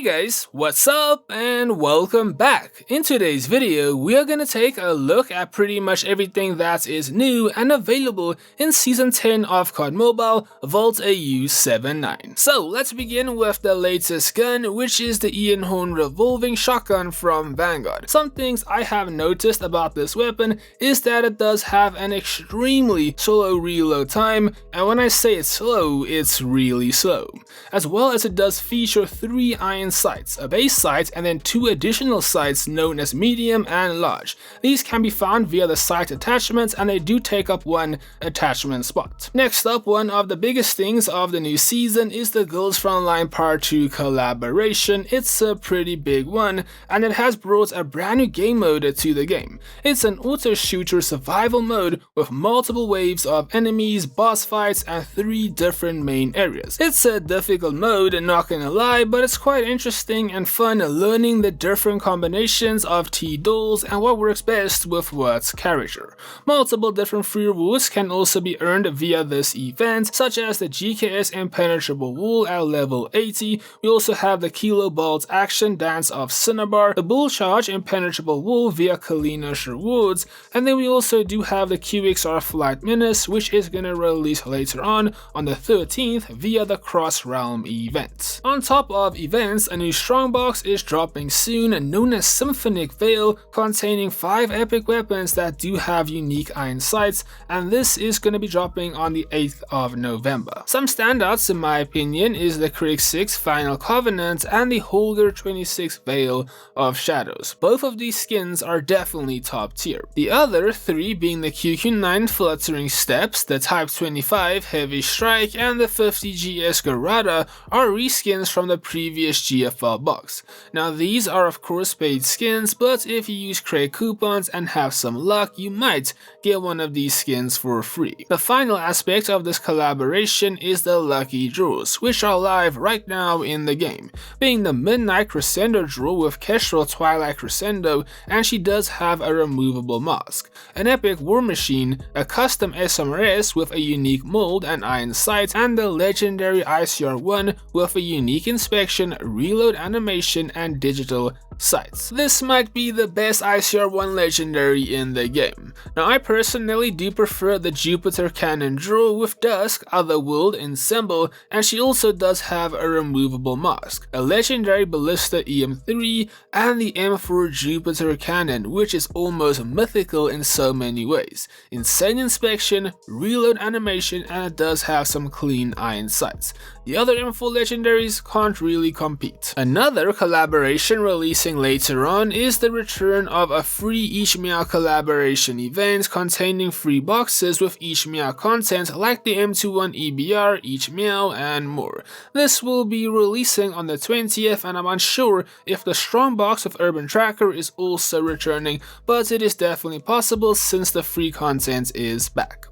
guys, what's up and welcome back. In today's video, we are gonna take a look at pretty much everything that is new and available in Season 10 of COD Mobile Vault AU 79. So let's begin with the latest gun, which is the Ian Horn revolving shotgun from Vanguard. Some things I have noticed about this weapon is that it does have an extremely slow reload time, and when I say it's slow, it's really slow. As well as it does feature 3 iron sights, a base sight and then 2 additional sights known as medium and large. These can be found via the sight attachments and they do take up 1 attachment spot. Next up, one of the biggest things of the new season is the Girls Frontline Part 2 collaboration. It's a pretty big one and it has brought a brand new game mode to the game. It's an auto shooter survival mode with multiple waves of enemies, boss fights and 3 different main areas. It's a difficult mode, not gonna lie, but it's quite interesting and fun learning the different combinations of T-dolls and what works best with what character. Multiple different free rewards can also be earned via this event, such as the GKS Impenetrable Wall at level 80. We also have the Kilo Bolt Action Dance of Cinnabar, the Bull Charge Impenetrable Wall via Kalina's rewards, and then we also do have the QXR Flight Menace, which is gonna release later on the 13th via the Cross Realm event. On top of events, a new strongbox is dropping soon known as Symphonic Veil, containing 5 epic weapons that do have unique iron sights, and this is going to be dropping on the 8th of November. Some standouts in my opinion is the Krieg 6 Final Covenant and the Holger 26 Veil of Shadows. Both of these skins are definitely top tier. The other 3 being the QQ9 Fluttering Steps, the Type 25 Heavy Strike and the 50 GS Garada are reskins from the previous GFL box. Now these are of course paid skins, but if you use Craig coupons and have some luck, you might get one of these skins for free. The final aspect of this collaboration is the lucky draws, which are live right now in the game, being the Midnight Crescendo draw with Kestrel Twilight Crescendo, and she does have a removable mask, an epic war machine, a custom SMRS with a unique mold and iron sight, and the legendary ICR-1 with a unique inspection, reload animation and digital sights. This might be the best ICR-1 legendary in the game. Now I personally do prefer the Jupiter Cannon draw with Dusk, Otherworld in symbol, and she also does have a removable mask, a legendary Ballista EM3 and the M4 Jupiter Cannon, which is almost mythical in so many ways. Insane inspection, reload animation, and it does have some clean iron sights. The other M4 legendaries can't really compete. Another collaboration releasing later on is the return of a free Each Meow collaboration event containing free boxes with Each Meow content like the M21 EBR, Each Meow, and more. This will be releasing on the 20th, and I'm unsure if the strong box with Urban Tracker is also returning, but it is definitely possible since the free content is back.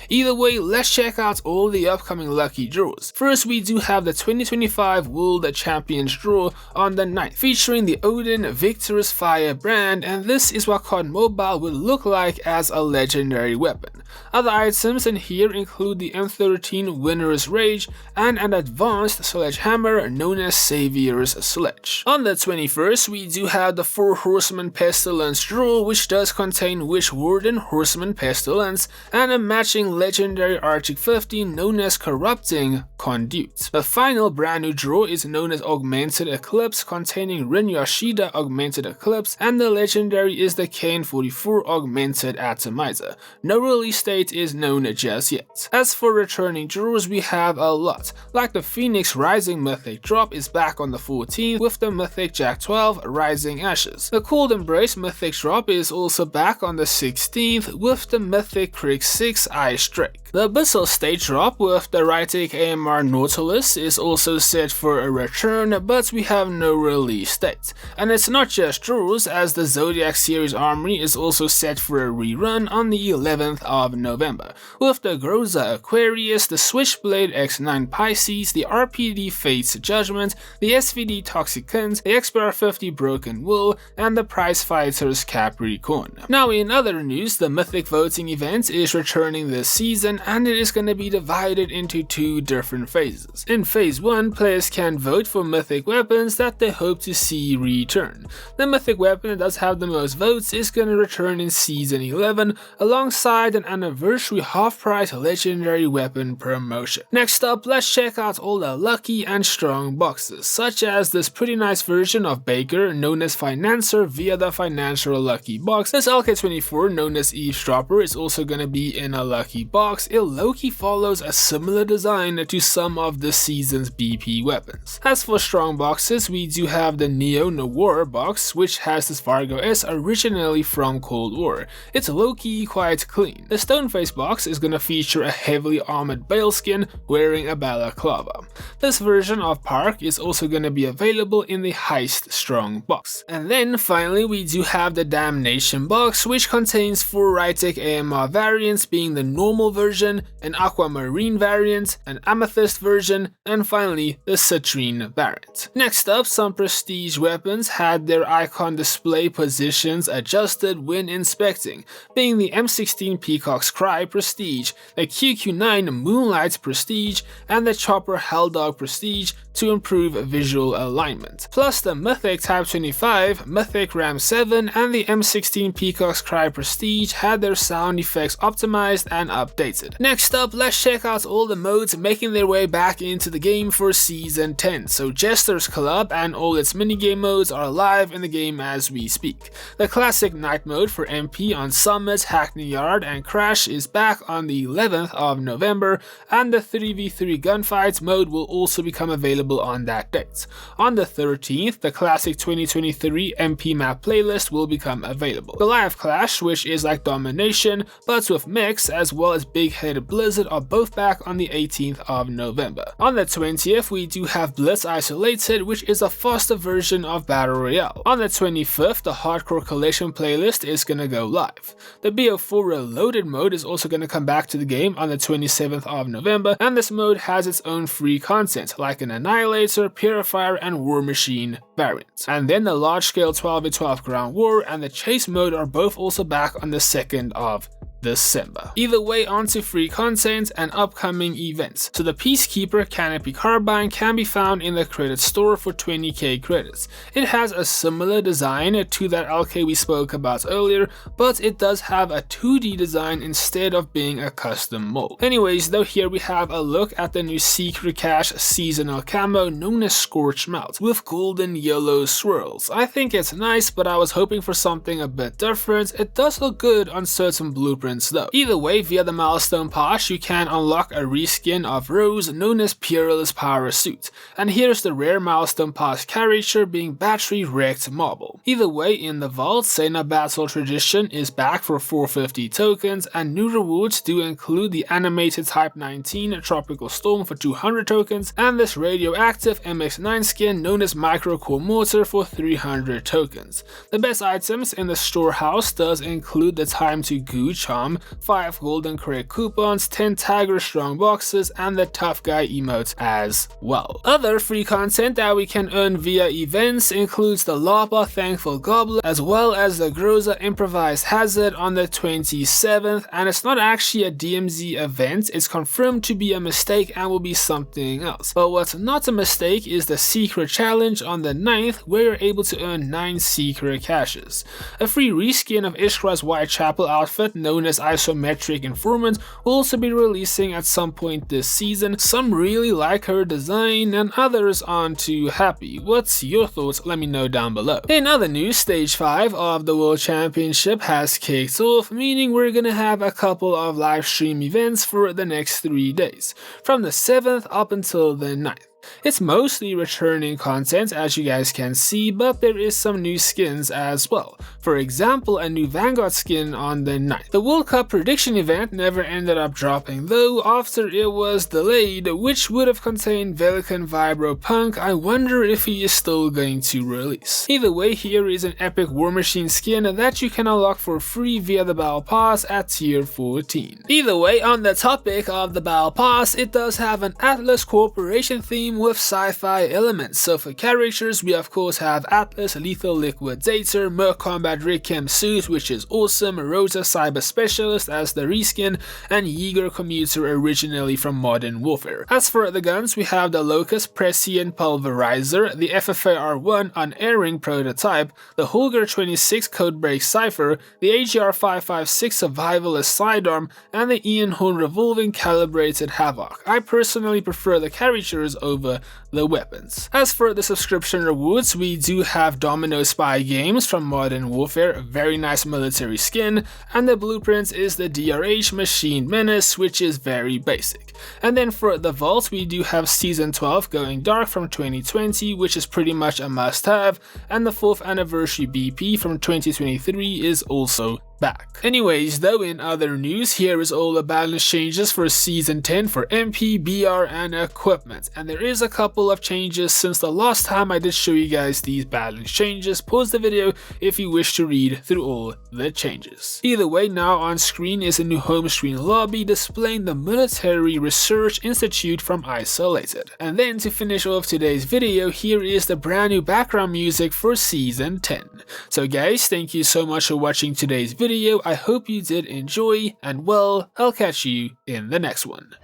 Either way, let's check out all the upcoming lucky draws. First, we do have the 2025 World Champions draw on the 9th, featuring the Odin Victor's Fire brand, and this is what COD Mobile would look like as a legendary weapon. Other items in here include the M13 Winner's Rage and an advanced sledgehammer known as Savior's Sledge. On the 21st, we do have the 4 Horseman Pestilence draw, which does contain Witch Warden Horseman Pestilence and a matching legendary Arctic 50 known as Corrupting Conduit. The final brand new draw is known as Augmented Eclipse, containing Rin Yoshida Augmented Eclipse, and the legendary is the KN44 Augmented Atomizer. No release date is known just yet. As for returning draws, we have a lot, like the Phoenix Rising Mythic drop is back on the 14th with the Mythic Jack 12 Rising Ashes. The Cold Embrace Mythic drop is also back on the 16th with the Mythic Krieg 6 Ice Drake. The Abyssal State drop with the Rytek AMR Nautilus is also set for a return, but we have no release date. And it's not just draws, as the Zodiac Series Armory is also set for a rerun on the 11th of November, with the Groza Aquarius, the Switchblade X9 Pisces, the RPD Fate's Judgment, the SVD Toxicant, the XPR50 Broken Wool, and the Prize Fighters Capricorn. Now in other news, the Mythic voting event is returning returning this season, and it is going to be divided into 2 different phases. In phase 1, players can vote for mythic weapons that they hope to see return. The mythic weapon that does have the most votes is going to return in season 11 alongside an anniversary half-price legendary weapon promotion. Next up, let's check out all the lucky and strong boxes, such as this pretty nice version of Baker known as Financer via the Financial Lucky Box. This LK24 known as Eavesdropper is also going to be in a lucky box. It low-key follows a similar design to some of this season's BP weapons. As for strong boxes, we do have the Neo Noir box, which has this Vargo S originally from Cold War. It's low-key quite clean. The Stoneface box is going to feature a heavily armored Bale skin wearing a balaclava. This version of Park is also going to be available in the Heist strong box. And then finally we do have the Damnation box, which contains 4 Rytec AMR variants, being the normal version, an Aquamarine variant, an Amethyst version, and finally the Citrine variant. Next up, some prestige weapons had their icon display positions adjusted when inspecting, being the M16 Peacock's Cry Prestige, the QQ9 Moonlight Prestige, and the Chopper Helldog Prestige to improve visual alignment. Plus the Mythic Type 25, Mythic Ram 7, and the M16 Peacock's Cry Prestige had their sound effects optimized and updated. Next up, let's check out all the modes making their way back into the game for Season 10. So Jester's Collab and all its minigame modes are live in the game as we speak. The classic night mode for MP on Summit, Hackney Yard, and Crash is back on the 11th of November, and the 3v3 gunfights mode will also become available on that date. On the 13th, the classic 2023 MP map playlist will become available. The live clash, which is like domination but with mechs, as well as Big Head Blizzard, are both back on the 18th of November. On the 20th, we do have Blitz Isolated, which is a faster version of Battle Royale. On the 25th, the Hardcore Collection playlist is gonna go live. The BO4 Reloaded mode is also gonna come back to the game on the 27th of November, and this mode has its own free content like an Annihilator, Purifier, and War Machine variants. And then the large-scale 12v12 Ground War and the Chase mode are both also back on the 2nd of December. Either way, onto free content and upcoming events. So the Peacekeeper Canopy Carbine can be found in the credit store for 20k credits. It has a similar design to that LK we spoke about earlier, but it does have a 2D design instead of being a custom mold. Anyways, though, here we have a look at the new Secret Cache seasonal camo known as Scorch Melt with golden yellow swirls. I think it's nice, but I was hoping for something a bit different. It does look good on certain blueprints though. Either way, via the milestone pass, you can unlock a reskin of Rose known as Peerless Power Suit, and here's the rare milestone pass character being Battery Wrecked Marble. Either way, in the vault, Sena Battle Tradition is back for 450 tokens, and new rewards do include the animated Type 19 Tropical Storm for 200 tokens, and this radioactive MX9 skin known as Micro Core Mortar for 300 tokens. The best items in the storehouse does include the Time to Goo charm, 5 golden crate coupons, 10 Tiger strong boxes, and the Tough Guy emote as well. Other free content that we can earn via events includes the Lapa Thankful Goblet, as well as the Groza Improvised Hazard on the 27th, and it's not actually a DMZ event, it's confirmed to be a mistake and will be something else. But what's not a mistake is the Secret Challenge on the 9th, where you're able to earn 9 secret caches. A free reskin of Ishra's Whitechapel outfit known as Isometric Informant will also be releasing at some point this season. Some really like her design and others aren't too happy. What's your thoughts? Let me know down below. In other news, stage 5 of the World Championship has kicked off, meaning we're gonna have a couple of live stream events for the next 3 days, from the 7th up until the 9th. It's mostly returning content, as you guys can see, but there is some new skins as well. For example, a new Vanguard skin on the 9th. The World Cup prediction event never ended up dropping though, after it was delayed, which would have contained Velikan Vibro Punk. I wonder if he is still going to release. Either way, here is an epic War Machine skin that you can unlock for free via the Battle Pass at tier 14. Either way, on the topic of the Battle Pass, it does have an Atlas Corporation theme theme with sci-fi elements. So for characters, we of course have Atlas, Lethal Liquidator, Merc Combat Rig Chem Suit, which is awesome, Rosa Cyber Specialist as the reskin, and Yeager Commuter originally from Modern Warfare. As for the guns, we have the Locust Prescient Pulverizer, the FFAR-1 Unerring Prototype, the Holger 26 Codebreak Cypher, the AGR-556 Survivalist Sidearm, and the Ian Horn Revolving Calibrated Havoc. I personally prefer the characters over the weapons. As for the subscription rewards, we do have Domino Spy Games from Modern Warfare, a very nice military skin, and the blueprint is the DRH Machine Menace, which is very basic. And then for the vault, we do have Season 12 Going Dark from 2020, which is pretty much a must-have, and the 4th Anniversary BP from 2023 is also back. Anyways, though, in other news, here is all the balance changes for Season 10 for MP, BR, and equipment. And there is a couple of changes since the last time I did show you guys these balance changes. Pause the video if you wish to read through all the changes. Either way, now on screen is a new home screen lobby displaying the Military Research Institute from Isolated. And then to finish off today's video, here is the brand new background music for Season 10. So guys, thank you so much for watching today's video. I hope you did enjoy, and well, I'll catch you in the next one.